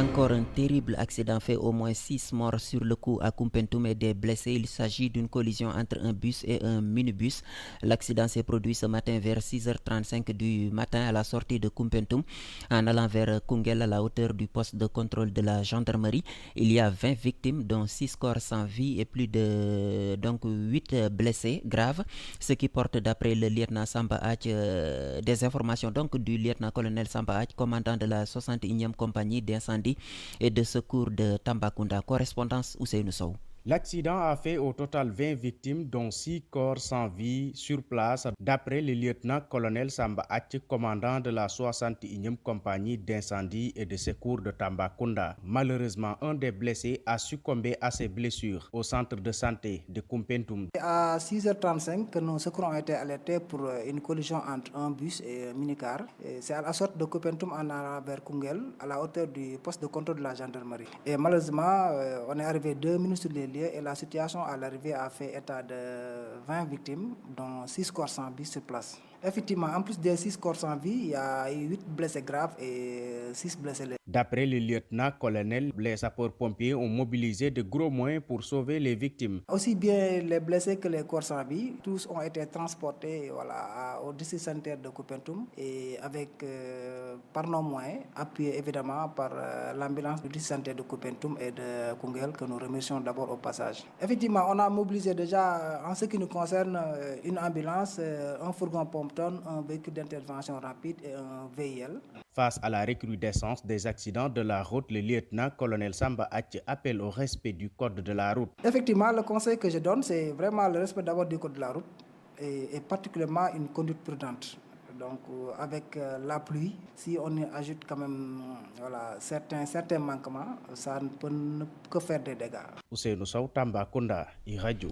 Encore un terrible accident fait au moins 6 morts sur le coup à Koumpentoum et des blessés. Il s'agit d'une collision entre un bus et un minibus. L'accident s'est produit ce matin vers 6h35 du matin à la sortie de Koumpentoum en allant vers Koungheul à la hauteur du poste de contrôle de la gendarmerie. Il y a 20 victimes dont 6 corps sans vie et plus de 8 blessés graves, ce qui porte d'après le lieutenant Samba Hadj des informations du lieutenant-colonel Samba Hadj, commandant de la 61e compagnie d'incendie et de secours de Tambacounda. Correspondance Ousseynou Sow. L'accident a fait au total 20 victimes, dont 6 corps sans vie sur place, d'après le lieutenant-colonel Samba Hadj, commandant de la 61e compagnie d'incendie et de secours de Tambacounda. Malheureusement, un des blessés a succombé à ses blessures au centre de santé de Koumpentoum. À 6h35 que nos secours ont été alertés pour une collision entre un bus et un minicar. C'est à la sortie de Koumpentoum en allant vers Koungheul, à la hauteur du poste de contrôle de la gendarmerie. Et malheureusement, on est arrivé 2 minutes sur les lieux et la situation à l'arrivée a fait état de 20 victimes, dont 6 corps sans vie sur place. Effectivement, en plus des 6 corps sans vie, il y a eu 8 blessés graves et 6 blessés légers. D'après le lieutenant-colonel, les sapeurs-pompiers ont mobilisé de gros moyens pour sauver les victimes. Aussi bien les blessés que les corps sans vie, tous ont été transportés au district sanitaire de Koumpentoum et avec, par nos moyens, appuyés évidemment par l'ambulance du district sanitaire de Koumpentoum et de Koungheul, que nous remercions d'abord au passage. Effectivement, on a mobilisé déjà, en ce qui nous concerne, une ambulance, un fourgon pompe-tonne, un véhicule d'intervention rapide et un VIL. Face à la recrudescence des accidents de la route, le lieutenant-colonel Samba Hadj appelle au respect du code de la route. Effectivement, le conseil que je donne, c'est vraiment le respect d'abord du code de la route et particulièrement une conduite prudente. Donc avec la pluie, si on y ajoute quand même certains manquements, ça ne peut que faire des dégâts. Ousseynou Sow, Tambacounda, iRadio.